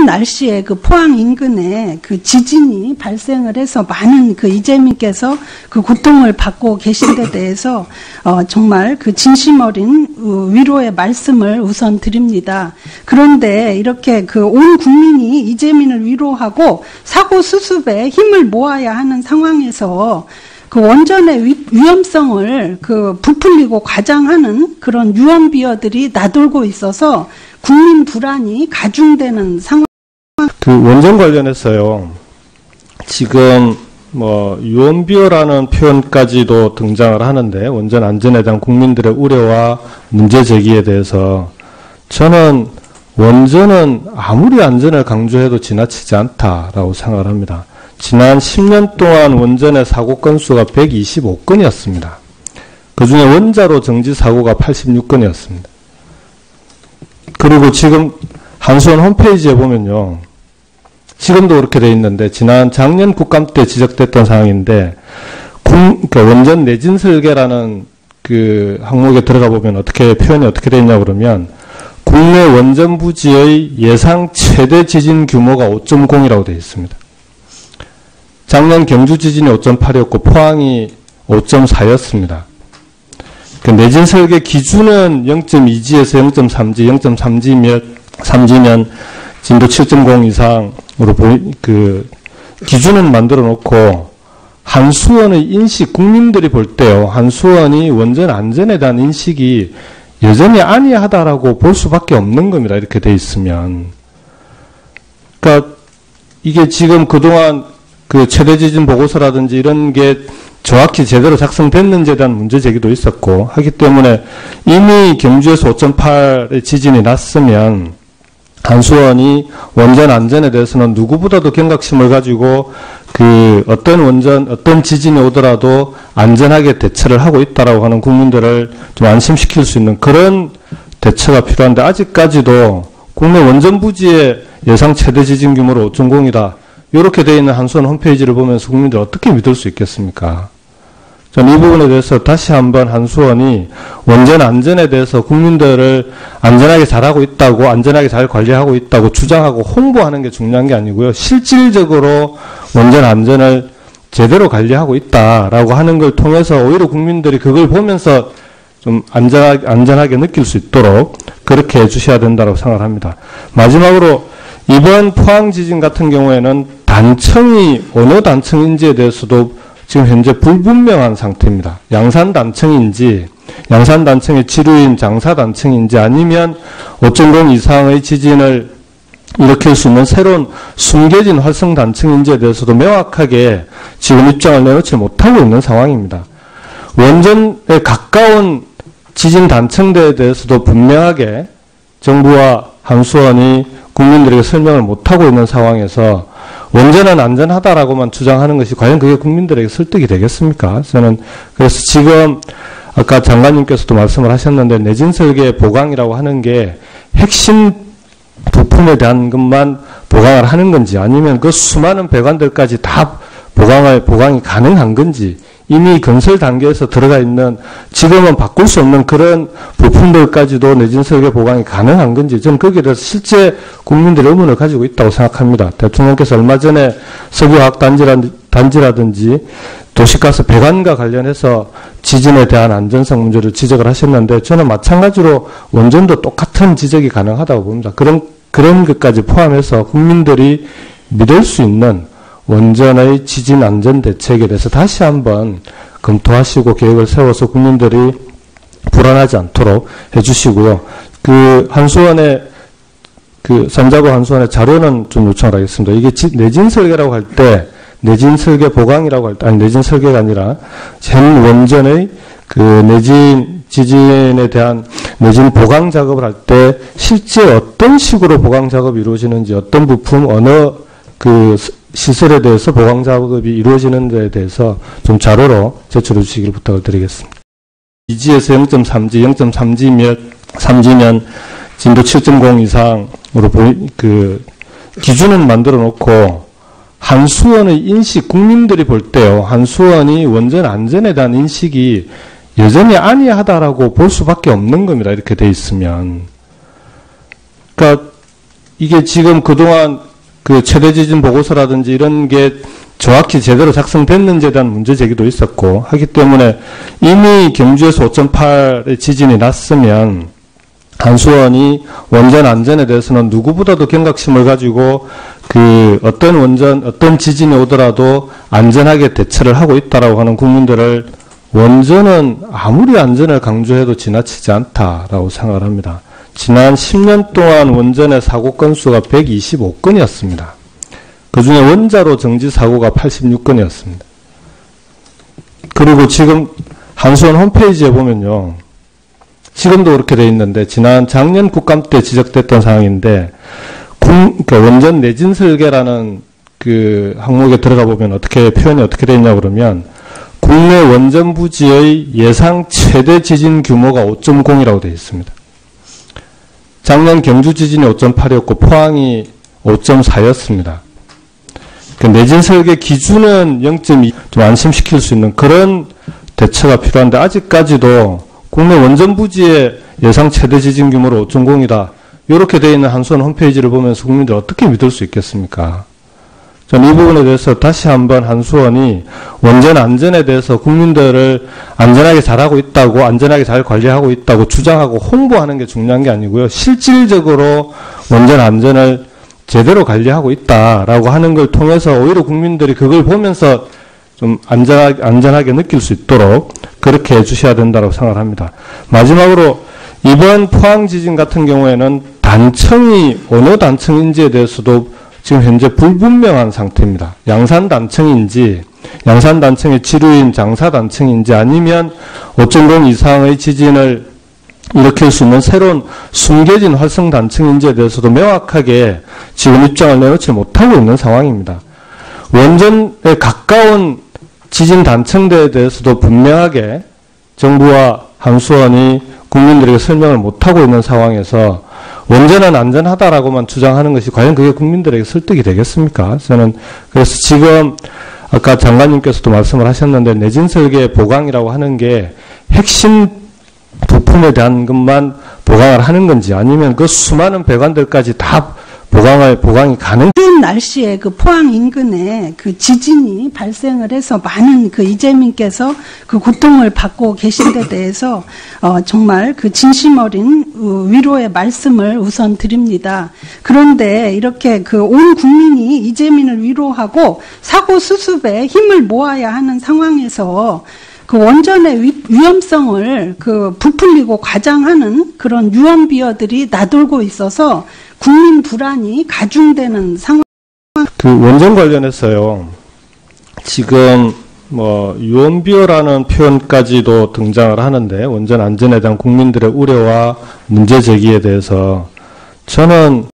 추운 날씨에 그 포항 인근에 그 지진이 발생을 해서 많은 그 이재민께서 그 고통을 받고 계신 데 대해서 정말 그 진심 어린 위로의 말씀을 우선 드립니다. 그런데 이렇게 그 온 국민이 이재민을 위로하고 사고 수습에 힘을 모아야 하는 상황에서 그 원전의 위험성을 그 부풀리고 과장하는 그런 유언비어들이 나돌고 있어서 국민 불안이 가중되는 상황. 그 원전 관련해서요. 지금 뭐 유언비어라는 표현까지도 등장을 하는데 원전 안전에 대한 국민들의 우려와 문제 제기에 대해서 저는 원전은 아무리 안전을 강조해도 지나치지 않다라고 생각을 합니다. 지난 10년 동안 원전의 사고 건수가 125건이었습니다. 그중에 원자로 정지 사고가 86건이었습니다. 그리고 지금 한수원 홈페이지에 보면요. 지금도 그렇게 돼 있는데 작년 국감 때 지적됐던 사항인데 그러니까 원전 내진 설계라는 그 항목에 들어가 보면 표현이 어떻게 돼 있냐 그러면 국내 원전 부지의 예상 최대 지진 규모가 5.0이라고 되어 있습니다. 작년 경주 지진이 5.8이었고 포항이 5.4였습니다. 그 내진 설계 기준은 0.2지에서 0.3지, 0.3지면 진도 7.0 이상으로 기준은 만들어 놓고 한수원의 인식, 국민들이 볼 때요. 한수원이 원전 안전에 대한 인식이 여전히 아니하다라고 볼 수밖에 없는 겁니다. 이렇게 돼 있으면. 그러니까 이게 지금 그동안 그 최대 지진 보고서라든지 이런 게 정확히 제대로 작성됐는지에 대한 문제 제기도 있었고 하기 때문에 이미 경주에서 5.8의 지진이 났으면 한수원이 원전 안전에 대해서는 누구보다도 경각심을 가지고 그 어떤 지진이 오더라도 안전하게 대처를 하고 있다라고 하는 국민들을 좀 안심시킬 수 있는 그런 대처가 필요한데 아직까지도 국내 원전 부지의 예상 최대 지진 규모로 5.0이다. 이렇게 되어 있는 한수원 홈페이지를 보면서 국민들 어떻게 믿을 수 있겠습니까? 저는 이 부분에 대해서 다시 한번 한수원이 원전 안전에 대해서 국민들을 안전하게 잘하고 있다고, 안전하게 잘 관리하고 있다고 주장하고 홍보하는 게 중요한 게 아니고요. 실질적으로 원전 안전을 제대로 관리하고 있다라고 하는 걸 통해서 오히려 국민들이 그걸 보면서 좀 안전하게 느낄 수 있도록 그렇게 해주셔야 된다고 생각을 합니다. 마지막으로 이번 포항 지진 같은 경우에는 단층이 어느 단층인지에 대해서도 지금 현재 불분명한 상태입니다. 양산단층인지, 양산단층의 지류인 장사단층인지 아니면 5.0 이상의 지진을 일으킬 수 있는 새로운 숨겨진 활성단층인지에 대해서도 명확하게 지금 입장을 내놓지 못하고 있는 상황입니다. 원전에 가까운 지진 단층대에 대해서도 분명하게 정부와 한수원이 국민들에게 설명을 못하고 있는 상황에서 원전은 안전하다라고만 주장하는 것이 과연 그게 국민들에게 설득이 되겠습니까? 저는 그래서 지금 아까 장관님께서도 말씀을 하셨는데 내진 설계 보강이라고 하는 게 핵심 부품에 대한 것만 보강을 하는 건지 아니면 그 수많은 배관들까지 다 보강이 가능한 건지 이미 건설 단계에서 들어가 있는 지금은 바꿀 수 없는 그런 부품들까지도 내진 설계 보강이 가능한 건지 저는 거기에 대해서 실제 국민들의 의문을 가지고 있다고 생각합니다. 대통령께서 얼마 전에 석유화학 단지라든지 도시가스 배관과 관련해서 지진에 대한 안전성 문제를 지적을 하셨는데 저는 마찬가지로 원전도 똑같은 지적이 가능하다고 봅니다. 그런 것까지 포함해서 국민들이 믿을 수 있는 원전의 지진 안전 대책에 대해서 다시 한번 검토하시고 계획을 세워서 국민들이 불안하지 않도록 해주시고요. 그 한수원의 삼자부 한수원의 자료는 좀 요청을 하겠습니다. 이게 내진 설계라고 할 때 내진 설계 보강이라고 할 때 아니 내진 설계가 아니라 현 원전의 그 내진 지진에 대한 내진 보강 작업을 할 때 실제 어떤 식으로 보강 작업이 이루어지는지 어떤 부품 어느 그 시설에 대해서 보강 작업이 이루어지는 데에 대해서 좀 자료로 제출해 주시길 부탁을 드리겠습니다. 2지에서 0.3지, 3지면 진도 7.0 이상으로 기준은 만들어 놓고 한수원의 인식, 국민들이 볼 때요. 한수원이 원전 안전에 대한 인식이 여전히 아니하다라고 볼 수밖에 없는 겁니다. 이렇게 돼 있으면. 그러니까 이게 지금 그동안 그 최대 지진 보고서라든지 이런 게 정확히 제대로 작성됐는지에 대한 문제 제기도 있었고 하기 때문에 이미 경주에서 5.8의 지진이 났으면 한수원이 원전 안전에 대해서는 누구보다도 경각심을 가지고 그 어떤 지진이 오더라도 안전하게 대처를 하고 있다라고 하는 국민들을 원전은 아무리 안전을 강조해도 지나치지 않다라고 생각을 합니다. 지난 10년 동안 원전의 사고 건수가 125건이었습니다. 그 중에 원자로 정지 사고가 86건이었습니다. 그리고 지금 한수원 홈페이지에 보면요. 지금도 그렇게 돼 있는데 작년 국감 때 지적됐던 사항인데 원전 내진 설계라는 그 항목에 들어가 보면 표현이 어떻게 돼 있냐 그러면 국내 원전 부지의 예상 최대 지진 규모가 5.0이라고 되어 있습니다. 작년 경주 지진이 5.8이었고 포항이 5.4였습니다. 내진 설계 기준은 0.2 좀 안심시킬 수 있는 그런 대처가 필요한데 아직까지도 국내 원전 부지의 예상 최대 지진 규모로 5.0이다. 이렇게 되어 있는 한수원 홈페이지를 보면서 국민들 어떻게 믿을 수 있겠습니까? 저는 이 부분에 대해서 다시 한번 한수원이 원전 안전에 대해서 국민들을 안전하게 잘하고 있다고, 안전하게 잘 관리하고 있다고 주장하고 홍보하는 게 중요한 게 아니고요. 실질적으로 원전 안전을 제대로 관리하고 있다라고 하는 걸 통해서 오히려 국민들이 그걸 보면서 좀 안전하게 느낄 수 있도록 그렇게 해주셔야 된다고 생각을 합니다. 마지막으로 이번 포항 지진 같은 경우에는 단층이 어느 단층인지에 대해서도 지금 현재 불분명한 상태입니다. 양산단층인지 양산단층의 지류인 장사단층인지 아니면 5.0 이상의 지진을 일으킬 수 있는 새로운 숨겨진 활성단층인지에 대해서도 명확하게 지금 입장을 내놓지 못하고 있는 상황입니다. 원전에 가까운 지진 단층대에 대해서도 분명하게 정부와 한수원이 국민들에게 설명을 못하고 있는 상황에서 원전은 안전하다라고만 주장하는 것이 과연 그게 국민들에게 설득이 되겠습니까? 저는 그래서 지금 아까 장관님께서도 말씀을 하셨는데 내진 설계 보강이라고 하는 게 핵심 부품에 대한 것만 보강을 하는 건지 아니면 그 수많은 배관들까지 다 보강이 가능? 추운 날씨에 그 포항 인근에 그 지진이 발생을 해서 많은 그 이재민께서 그 고통을 받고 계신 데 대해서 정말 그 진심 어린 위로의 말씀을 우선 드립니다. 그런데 이렇게 그 온 국민이 이재민을 위로하고 사고 수습에 힘을 모아야 하는 상황에서 그 원전의 위험성을 그 부풀리고 과장하는 그런 유언비어들이 나돌고 있어서 국민 불안이 가중되는 상황. 그 원전 관련해서요. 지금 유언비어라는 표현까지도 등장을 하는데 원전 안전에 대한 국민들의 우려와 문제 제기에 대해서 저는